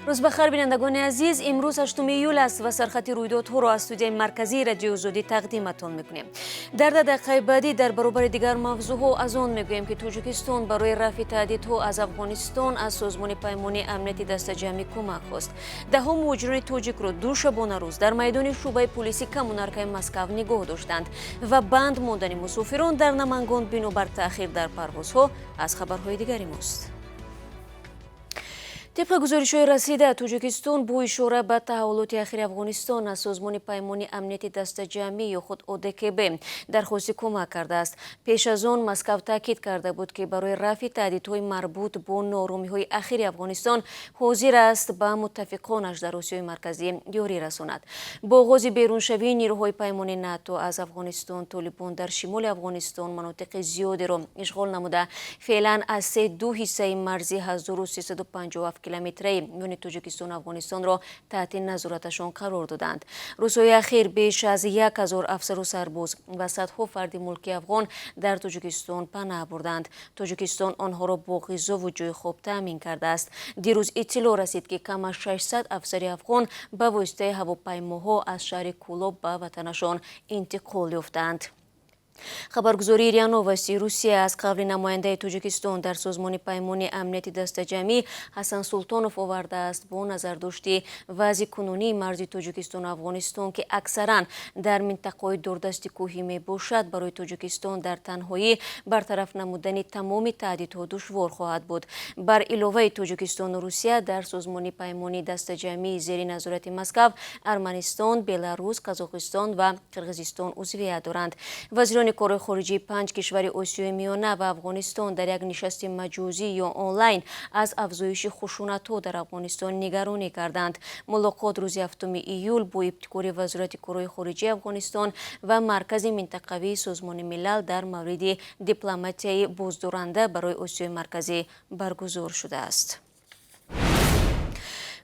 روز بخیر بینندگان عزیز، امروز 8 ایول است و سرخط رویدادها را از استودیوی مرکزی رادیو آزادی تقدیمتان میکنیم. در دقیقه بعدی در برابر دیگر موضوعها از آن میگوییم که تاجیکستان برای رفع تهدیدها از افغانستان از سازمان پیمانی امنیتی دسته‌جمعی کمک خواست. دهها مهاجران تاجیک را دو شبانه روز در میدان شعبه پلیسی کمونارکای مسکو نگاه داشتند و بند ماندن مسافران در نمنگان بنابر تأخیر در پروازها از خبرهای دیگری ماست. طبق گزارش‌های رسیده، تاجیکستان با اشاره به تحولات اخیر افغانستان از سازمان پیمانی امنیتی دسته‌جمعی یا خود ODKB درخواست کمک کرده است. پیش از آن مسکو تاکید کرده بود که برای رفع تهدیدهای مربوط به ناآرامی‌های اخیر افغانستان حاضر است به متفقانش در آسیای مرکزی یاری رساند. با آغاز بیرونشوی نیروهای پیمانی ناتو از افغانستان، طالبان در شمال افغانستان مناطق زیادی را اشغال نموده فعلا از 3 حصه مرزی 1357 کیلومتری میان تاجیکستان و افغانستان را تحت نظارتشان قرار دادند. روزهای اخیر بیش از 1000 افسر و سرباز و صدها فرد ملکی افغان در تاجیکستان پناه بردند. تاجیکستان آنها را با غذا و جای خواب تامین کرده است. دیروز اطلاع رسید که کم از 600 افسر افغان به واسطه هواپیماها از شهر کولاب به وطنشان انتقال یافتند. خبرگزاری ریا نووستی روسیه از قبل نماینده تاجیکستان در سازمان پیمانی امنیتی دسته‌جمعی حسن سلطانوف آورده است با نظر داشته وضع کنونی مرز تاجیکستان و افغانستان که اکثرا در منطقه دوردست کوهی می باشد برای تاجیکستان در تنهایی برطرف نمودن تمام تهدیدها دشوار خواهد بود. بر علاوه تاجیکستان و روسیه در سازمان پیمانی دسته‌جمعی زیر نظارت مسکو، ارمنستان، بلاروس، قزاقستان و قرقیزستان عضویت دارند. وزیران کار خارجی 5 کشور آسیای میانه و افغانستان در یک نشست مجازی یا آنلاین از افزایش خشونت‌ها در افغانستان نگرانی کردند. ملاقات روز 7 ایول با ابتکار وزارت کار خارجی افغانستان و مرکز منطقوی سازمان ملل در مورد دیپلماتیای بازدارنده برای آسیای مرکزی برگزار شده است.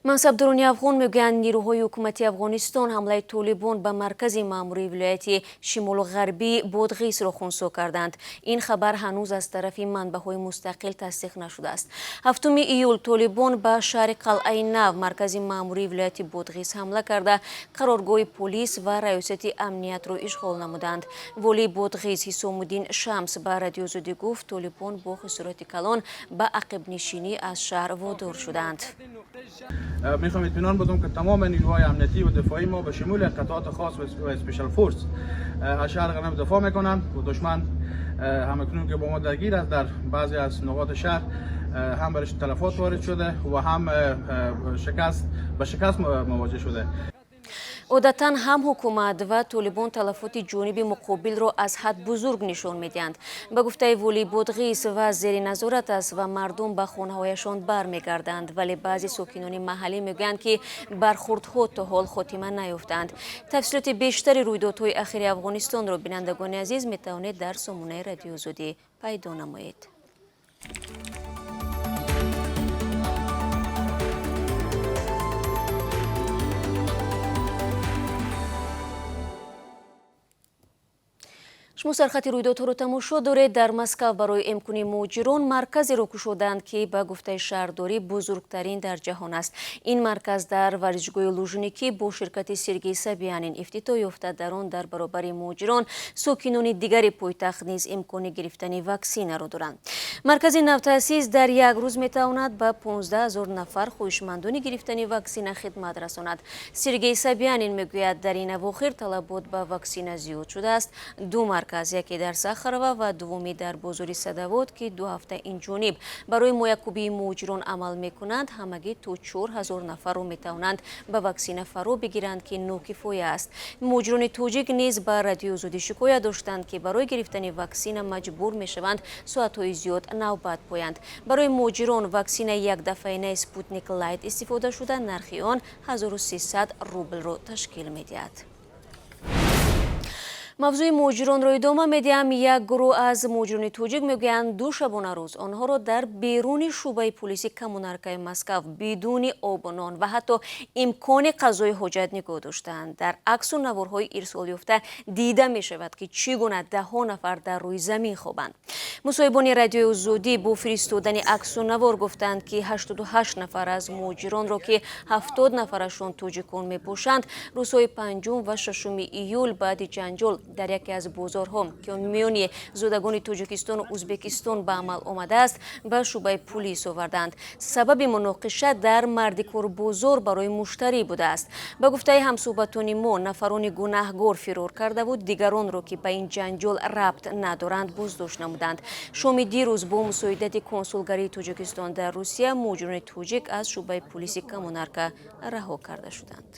منصبداران افغان میگویند نیروهای حکومتی افغانستان حمله طالبان به مرکز ماموری ولایت شمال غربی بادغیس را خنثی کردند. این خبر هنوز از طرف منبع‌های مستقل تصدیق نشده است. 7 ایول طالبان به شهر قلعه نو مرکز ماموری ولایت بادغیس حمله کرده قرارگاه پلیس و ریاست امنیت را اشغال نمودند. والی بادغیس حسام الدین شمس به رادیو آزادی گفت طالبان با خسارت کلان به عقب نشینی از شهر وادار شدند. میخوام اطمینان بدم که تمام نیروهای امنیتی و دفاعی ما به شمول قطعات خاص و اسپیشال فورس از شهر غنم دفاع میکنند و دشمن همکنون که با ما درگیر است در بعضی از نقاط شهر هم برش تلفات وارد شده و هم به شکست مواجه شده. عادتاً هم حکومت و طالبان تلفات جانب مقابل را از حد بزرگ نشان میدهند. به گفته والی بادغیس و زیر نظارت است و مردم به خانه‌هایشان برمیگردند، ولی بعضی ساکنان محلی میگویند که برخوردها تا حال خاتمه نیافتند. تفصیلات بیشتر رویدادهای اخیر افغانستان را بینندگان عزیز میتوانید در سامانه رادیو آزادی پیدا نمایید. شما سرخط رویدادها را تماشا دارید. در مسکو برای امکان مهاجران مرکزی را گشودند که به گفته شهرداری بزرگترین در جهان است. این مرکز در ورزشگاه لوژنیکی با شرکت سرگئی سابیانین افتتاح یافته. در آن در برابر مهاجران ساکنان دیگر پایتخت نیز امکان گرفتن واکسن را دارند. مرکز نوتأسیس در یک روز میتواند به 15000 نفر خواهشمندان گرفتن واکسن خدمت رساند. سرگئی سابیانین میگوید در این اواخر طلبات به واکسن زیاد شده است. دو مرکز، یکی در ساخروه و دومی در بازار صدوات که 2 هفته این جانب برای مایکوبی مهاجران عمل میکنند، همگی تا 4000 نفر را میتوانند به واکسن فرا بگیرند که ناکفایه است. مهاجران تاجیک نیز به رادیو آزادی شکایت داشتند که برای گرفتن واکسن مجبور میشوند ساعت‌های زیاد نوبت پایند. برای مهاجران واکسن یک دفعه اسپوتنیک لایت استفاده شده نرخ آن 1300 روبل را تشکیل میدهد. موضوع مهاجران را ادامه میدیم. یک گروه از مهاجران تاجیک میگویند دو شبانه روز آنها را در بیرون شعبه پلیسی کمونارکای مسکو بدون آب و نان و حتی امکان غذای حاجت نگاه داشتند. در عکس و نوارهای ارسال یافته دیده می شود که چگونه 10 نفر در روی زمین خوابند. мусоҳибони радиои озодӣ бо фиристодани аксунавор гуфтанд ки 88 нафар аз муҳоҷиронро ки 70 нафарашон тоҷикон мебошанд рӯзҳои 5 ва 6 июл баъди ҷанҷол дар яке аз бозорҳо ки он миёни зодагони тоҷикистону ӯзбекистон ба амал омадааст ба шӯъбаи пулис оварданд. Сабаби муноқиша дар мардикорбозор барои муштарӣ будааст. ба гуфтаи ҳамсӯҳбатони мо нафарони гунаҳгор фирор кардаву дигаронро ки ба ин ҷанҷол рабт надоранд боздошт намуданд. шоми дирӯз бо мусоидати консулгарии тоҷикистон дар русия муҳоҷирони тоҷик аз шӯъбаи пулиси коммунарка раҳо карда шуданд.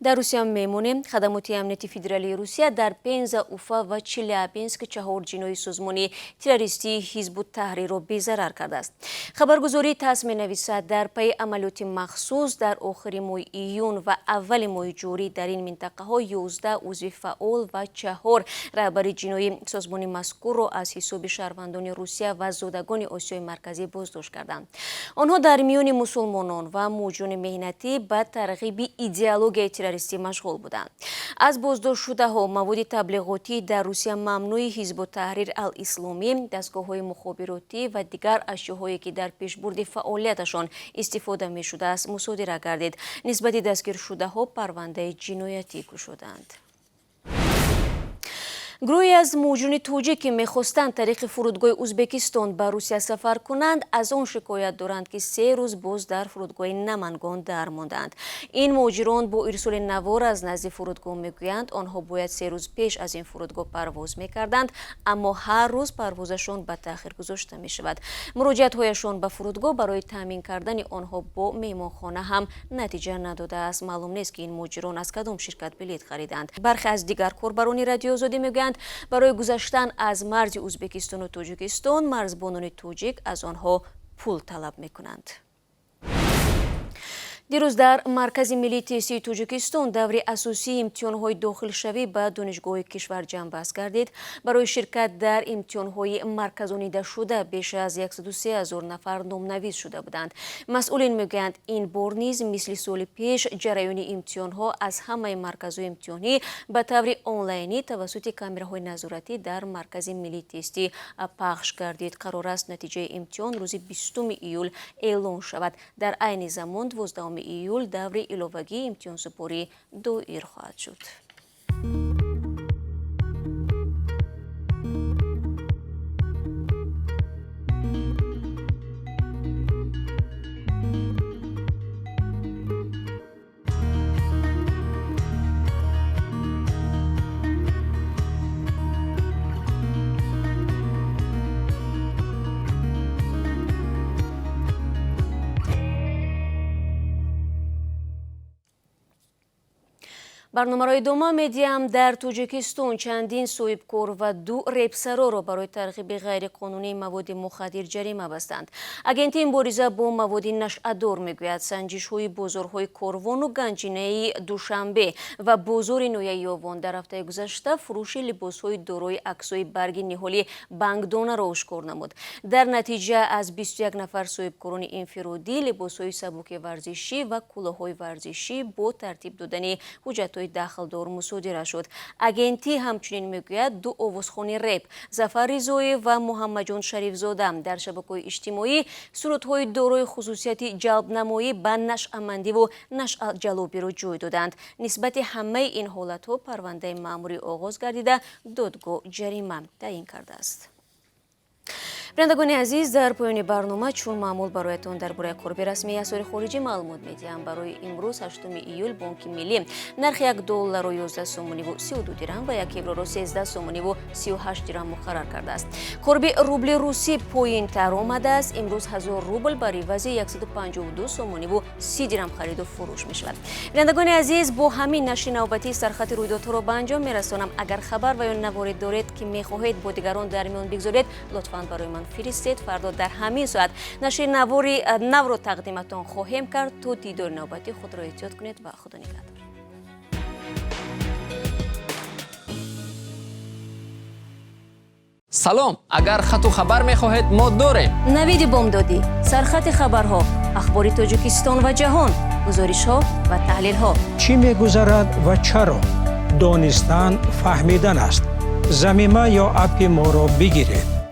дар русия мемонем. хадамоти амнияти федералии русия дар Пенза, Уфа ва Челябинск 4 ҷинои созмони террористии ҳизбу таҳрирро безарар кардааст. хабаргузории ТАСС менависад дар пайи амалиёти махсус дар охири моҳи июн ва аввали моҳи ҷорӣ дар ин минтақаҳо 11 узви фаъол ва 4 раҳбари ҷинои созмони мазкурро аз ҳисоби шаҳрвандони русия ва зодагони осиёи марказӣ боздошт карданд. онҳо дар миёни мусулмонон ва муҳоҷирони меҳнатӣ ба тарғиби идеологияи террористӣ машғул буданд. аз боздоштшудаҳо маводи таблиғотӣ дар русия мамнӯи ҳизбу таҳрир ал-исломӣ, дастгоҳҳои мухобиротӣ ва дигар ашёҳое ки дар пешбурди фаъолияташон истифода мешудааст мусодира гардид. нисбати дастгиршудаҳо парвандаи ҷиноятӣ кушоданд. гурӯҳе аз муҳоҷирони тоҷик ки мехостанд тариқи фурудгоҳи ӯзбекистон ба русия сафар кунанд аз он шикоят доранд ки 3 рӯз боз дар фурудгоҳи намангон дар монданд. ин муҳоҷирон бо ирсоли навор аз назди фурудгоҳ мегӯянд онҳо бояд 3 рӯз пеш аз ин фурудгоҳ парвоз мекарданд, аммо ҳар рӯз парвозашон ба таъхир гузошта мешавад. муроҷиатҳояшон ба фурудгоҳ барои таъмин кардани онҳо бо меҳмонхона ҳам натиҷа надодааст. маълум нест ки ин муҳоҷирон аз кадом ширкат билет хариданд. бархе аз дигар корбарони радиои озодӣ мегӯянд барои гузаштан аз марзи ӯзбекистону тоҷикистон марзбонони тоҷик аз онҳо пул талаб мекунанд. дирӯз дар маркази миллии тестии тоҷикистон даври асосии имтиҳонҳои дохилшавӣ ба донишгоҳҳои кишвар ҷамъбаст гардид. барои ширкат дар имтиҳонҳои марказонидашуда беш аз 103 000 нафар номнавис шуда буданд. масъулин мегӯянд ин бор низ мисли соли пеш ҷараёни имтиҳонҳо аз ҳамаи марказҳои имтиҳонӣ ба таври онлайнӣ тавассути камераҳои назоратӣ дар маркази миллии тестӣ пахш гардид. қарор аст натиҷаи имтиҳон рӯзи 20 июл эълон шавад. дар айни замон 12 июл даври иловагии имтиҳонсупорӣ доир хоҳад шуд. барномаро идома медиҳам. дар тоҷикистон чандин соҳибкор ва 2 репсароро барои тарғиби ғайриқонунии маводи мухаддир ҷарима бастанд. агентии мубориза бо маводи нашъадор мегӯяд санҷишҳои бозорҳои корвону ганҷинаи душанбе ва бозори нояи ёвон дар ҳафтаи гузашта фурӯши либосҳои дорои аксҳои барги ниҳоли бангдонаро ошкор намуд. дар натиҷа аз 21 нафар соҳибкорони инфиродӣ либосҳои сабуки варзишӣ ва кӯлоҳҳои варзишӣ бо тартиб додани ҳуҷҷатҳои дахлдор мусодира шуд. агентӣ ҳамчунин мегӯяд 2 овозхони реп Зафар Ризоев ва Муҳаммаҷон Шарифзода дар шабакаҳои иҷтимоӣ сурудҳои дорои хусусияти ҷалбнамоӣ ба нашъамандиву нашъаҷалобиро ҷой доданд. нисбати ҳамаи ин ҳолатҳо парвандаи маъмурӣ оғоз гардида додгоҳ ҷарима таъин кардааст. бинандагони азиз, дар поёни барнома чун маъмул бароятон дар бораи қурби расмии асъори хориҷӣ маълумот медиҳам. барои имрӯз 8 июл бонки миллӣ нархи $1 11 сомониву 32 дирам ва 1 евроро 13 сомониву 38 дирам муқаррар кардааст. қурби рубли русӣ поинтар омадааст. имрӯз 1000 рубл бар ивази 152 сомониву 30 дирам хариду фурӯш мешавад. бинандагони азиз, бо ҳамин нашри навбатии сархати рӯйдодҳоро ба анҷом мерасонам. агар хабар ва ё наворид доред ки мехоҳед бо дигарон дар миён бигзоред, лутфан барои ман фиристед. фардо дар ҳамин соат нашри навро тақдиматон хоҳем кард. то дидори навбати худро эҳтиёт кунед ва худо нигаҳдор. салом, агар хату хабар мехоҳед мо дорем. навиди бомдодӣ, сархати хабарҳо, ахбори тоҷикистон ва ҷаҳон, гузоришҳо ва таҳлилҳо. чӣ мегузарад ва чаро? донистан фаҳмидан аст. زمینه یا اپ ما را بگیرید.